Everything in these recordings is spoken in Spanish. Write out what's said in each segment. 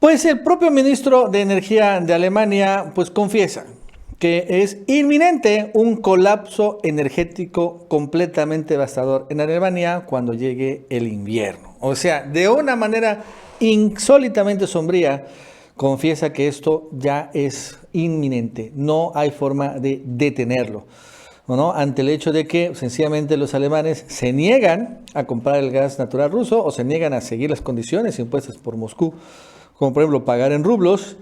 Pues el propio ministro de Energía de Alemania pues confiesa que es inminente un colapso energético completamente devastador en Alemania cuando llegue el invierno. O sea, de una manera insólitamente sombría, confiesa que esto ya es inminente, no hay forma de detenerlo, ¿no? Ante el hecho de que sencillamente los alemanes se niegan a comprar el gas natural ruso o se niegan a seguir las condiciones impuestas por Moscú, como por ejemplo pagar en rublos,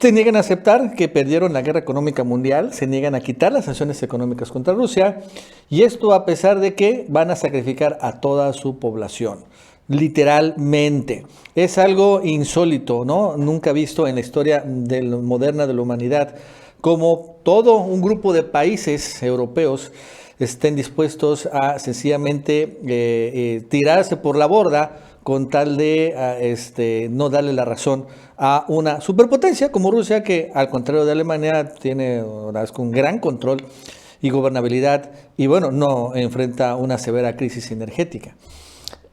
se niegan a aceptar que perdieron la guerra económica mundial, se niegan a quitar las sanciones económicas contra Rusia, y esto a pesar de que van a sacrificar a toda su población. Literalmente. Es algo insólito, ¿no? Nunca visto en la historia moderna de la humanidad, como todo un grupo de países europeos estén dispuestos a sencillamente tirarse por la borda con tal de no darle la razón a una superpotencia como Rusia, que al contrario de Alemania tiene un gran control y gobernabilidad y bueno, no enfrenta una severa crisis energética.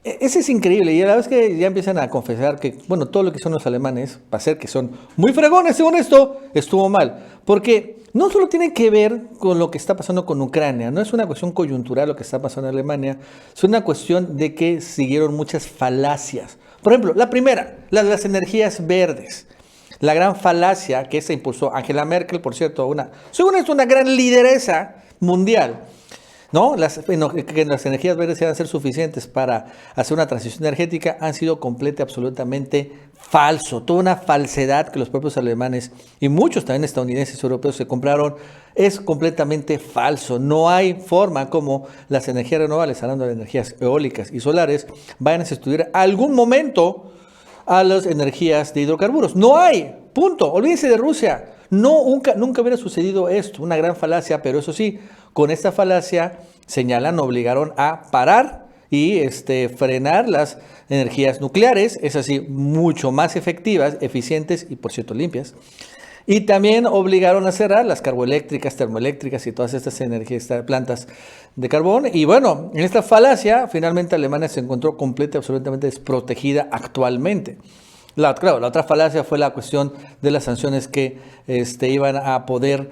Ese es increíble, y a la vez que ya empiezan a confesar que, bueno, todo lo que son los alemanes, para ser que son muy fregones según esto, estuvo mal. Porque no solo tiene que ver con lo que está pasando con Ucrania, no es una cuestión coyuntural lo que está pasando en Alemania, es una cuestión de que siguieron muchas falacias. Por ejemplo, la primera, la de las energías verdes. La gran falacia que se impulsó Angela Merkel, por cierto, según esto, una gran lideresa mundial, ¿no? Que las energías verdes van a ser suficientes para hacer una transición energética han sido completa y absolutamente falso. Toda una falsedad que los propios alemanes y muchos también estadounidenses y europeos se compraron es completamente falso. No hay forma como las energías renovables, hablando de energías eólicas y solares, vayan a sustituir algún momento a las energías de hidrocarburos. No hay, punto. Olvídense de Rusia. No, nunca hubiera sucedido esto, una gran falacia, pero eso sí, con esta falacia señalan, obligaron a parar y frenar las energías nucleares, es así, mucho más efectivas, eficientes y por cierto limpias. Y también obligaron a cerrar las carboeléctricas, termoeléctricas y todas estas plantas de carbón. Y bueno, en esta falacia, finalmente Alemania se encontró completa y absolutamente desprotegida actualmente. La otra falacia fue la cuestión de las sanciones que iban a poder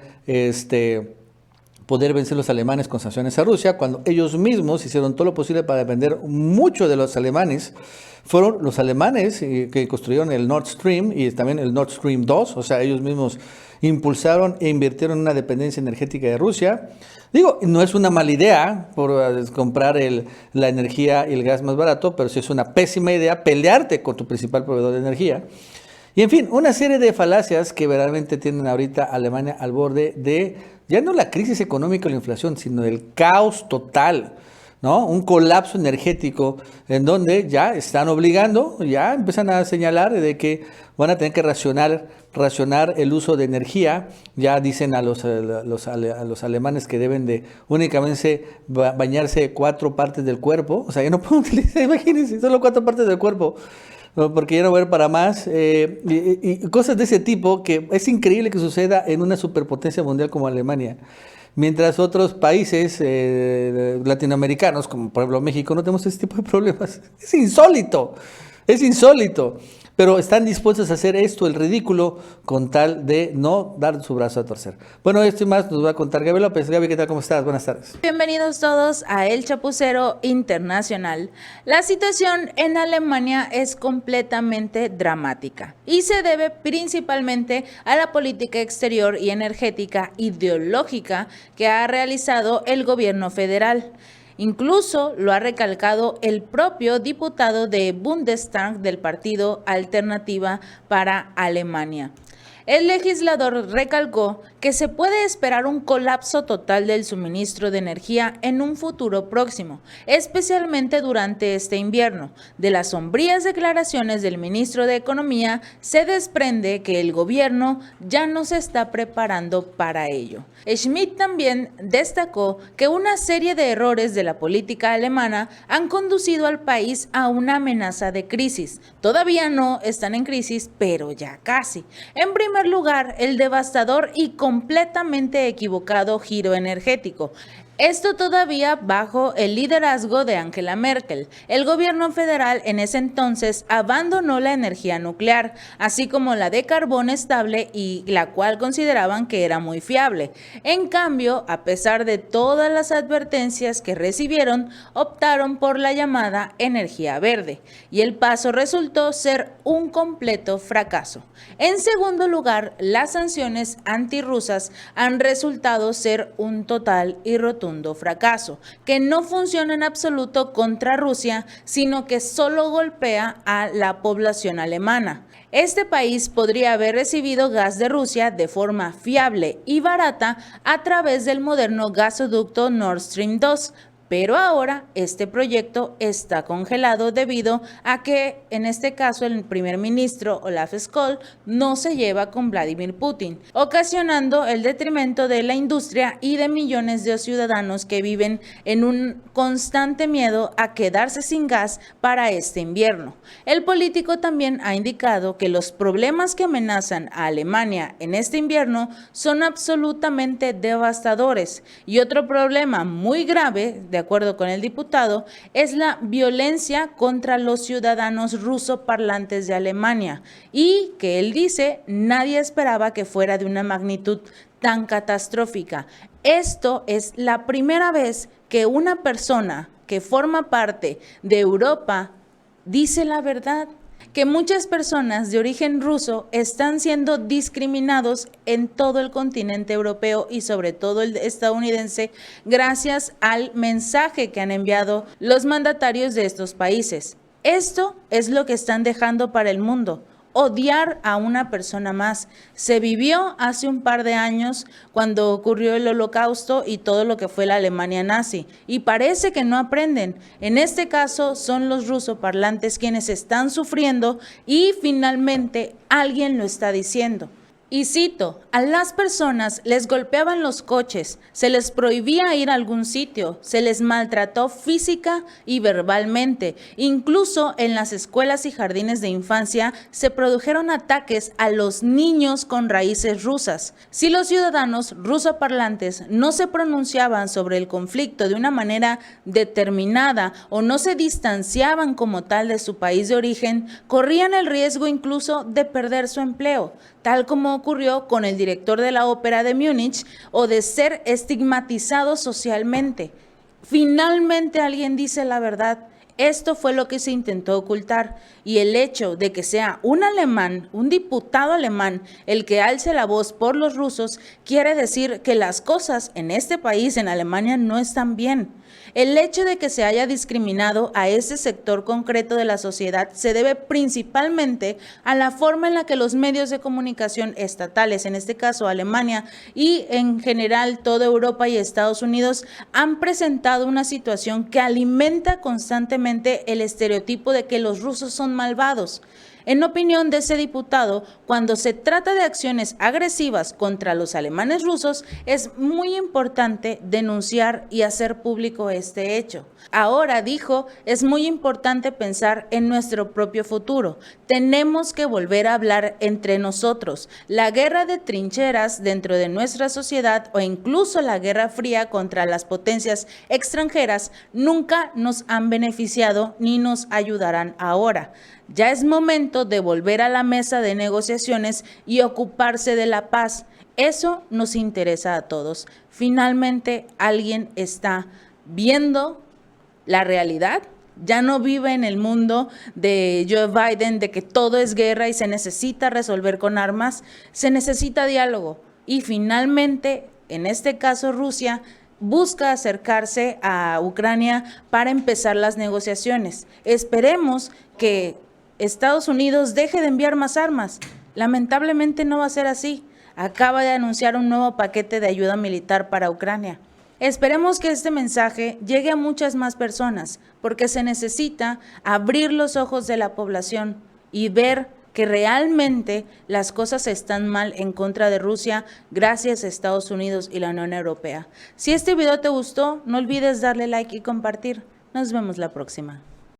vencer los alemanes con sanciones a Rusia, cuando ellos mismos hicieron todo lo posible para depender mucho de los alemanes. Fueron los alemanes que construyeron el Nord Stream y también el Nord Stream 2, o sea, ellos mismos impulsaron e invirtieron en una dependencia energética de Rusia. Digo, no es una mala idea por comprar la energía y el gas más barato, pero sí es una pésima idea pelearte con tu principal proveedor de energía. Y en fin, una serie de falacias que verdaderamente tienen ahorita a Alemania al borde de, ya no la crisis económica o la inflación, sino el caos total, ¿no? Un colapso energético en donde ya están obligando, ya empiezan a señalar de que van a tener que racionar el uso de energía. Ya dicen a los alemanes que deben de únicamente bañarse 4 partes del cuerpo, o sea, ya no pueden utilizar, imagínense, solo 4 partes del cuerpo, porque ya no va a haber para más, y cosas de ese tipo que es increíble que suceda en una superpotencia mundial como Alemania. Mientras otros países latinoamericanos, como por ejemplo México, no tenemos ese tipo de problemas. Es insólito, pero están dispuestos a hacer esto, el ridículo, con tal de no dar su brazo a torcer. Bueno, esto y más nos va a contar Gaby López. Gaby, ¿qué tal? ¿Cómo estás? Buenas tardes. Bienvenidos todos a El Chapucero Internacional. La situación en Alemania es completamente dramática y se debe principalmente a la política exterior y energética ideológica que ha realizado el gobierno federal. Incluso lo ha recalcado el propio diputado de Bundestag del partido Alternativa para Alemania. El legislador recalcó que se puede esperar un colapso total del suministro de energía en un futuro próximo, especialmente durante este invierno. De las sombrías declaraciones del ministro de Economía se desprende que el gobierno ya no se está preparando para ello. Schmidt también destacó que una serie de errores de la política alemana han conducido al país a una amenaza de crisis. Todavía no están en crisis, pero ya casi. En primer lugar, el devastador y completamente equivocado giro energético. Esto todavía bajo el liderazgo de Angela Merkel. El gobierno federal en ese entonces abandonó la energía nuclear, así como la de carbón estable y la cual consideraban que era muy fiable. En cambio, a pesar de todas las advertencias que recibieron, optaron por la llamada energía verde, y el paso resultó ser un completo fracaso. En segundo lugar, las sanciones antirrusas han resultado ser un total y rotundo fracaso, que no funciona en absoluto contra Rusia, sino que solo golpea a la población alemana. Este país podría haber recibido gas de Rusia de forma fiable y barata a través del moderno gasoducto Nord Stream 2, pero ahora este proyecto está congelado debido a que, en este caso, el primer ministro Olaf Scholz no se lleva con Vladimir Putin, ocasionando el detrimento de la industria y de millones de ciudadanos que viven en un constante miedo a quedarse sin gas para este invierno. El político también ha indicado que los problemas que amenazan a Alemania en este invierno son absolutamente devastadores, y otro problema muy grave, de acuerdo con el diputado, es la violencia contra los ciudadanos rusoparlantes de Alemania, y que él dice nadie esperaba que fuera de una magnitud tan catastrófica. Esto es la primera vez que una persona que forma parte de Europa dice la verdad, que muchas personas de origen ruso están siendo discriminados en todo el continente europeo y sobre todo el estadounidense gracias al mensaje que han enviado los mandatarios de estos países. Esto es lo que están dejando para el mundo: odiar a una persona más. Se vivió hace un par de años cuando ocurrió el Holocausto y todo lo que fue la Alemania nazi, y parece que no aprenden. En este caso son los rusoparlantes quienes están sufriendo, y finalmente alguien lo está diciendo. Y cito, a las personas les golpeaban los coches, se les prohibía ir a algún sitio, se les maltrató física y verbalmente. Incluso en las escuelas y jardines de infancia se produjeron ataques a los niños con raíces rusas. Si los ciudadanos rusoparlantes no se pronunciaban sobre el conflicto de una manera determinada o no se distanciaban como tal de su país de origen, corrían el riesgo incluso de perder su empleo, tal como ocurrió con el director de la ópera de Múnich, o de ser estigmatizado socialmente. Finalmente alguien dice la verdad. Esto fue lo que se intentó ocultar, y el hecho de que sea un alemán, un diputado alemán, el que alce la voz por los rusos, quiere decir que las cosas en este país, en Alemania, no están bien. El hecho de que se haya discriminado a ese sector concreto de la sociedad se debe principalmente a la forma en la que los medios de comunicación estatales, en este caso Alemania y en general toda Europa y Estados Unidos, han presentado una situación que alimenta constantemente el estereotipo de que los rusos son malvados. En opinión de ese diputado, cuando se trata de acciones agresivas contra los alemanes rusos, es muy importante denunciar y hacer público este hecho. Ahora, dijo, es muy importante pensar en nuestro propio futuro. Tenemos que volver a hablar entre nosotros. La guerra de trincheras dentro de nuestra sociedad, o incluso la guerra fría contra las potencias extranjeras, nunca nos han beneficiado ni nos ayudarán ahora. Ya es momento de volver a la mesa de negociaciones y ocuparse de la paz. Eso nos interesa a todos. Finalmente, alguien está viendo la realidad. Ya no vive en el mundo de Joe Biden, de que todo es guerra y se necesita resolver con armas. Se necesita diálogo. Y finalmente, en este caso Rusia, busca acercarse a Ucrania para empezar las negociaciones. Esperemos que Estados Unidos deje de enviar más armas. Lamentablemente no va a ser así. Acaba de anunciar un nuevo paquete de ayuda militar para Ucrania. Esperemos que este mensaje llegue a muchas más personas, porque se necesita abrir los ojos de la población y ver que realmente las cosas están mal en contra de Rusia gracias a Estados Unidos y la Unión Europea. Si este video te gustó, no olvides darle like y compartir. Nos vemos la próxima.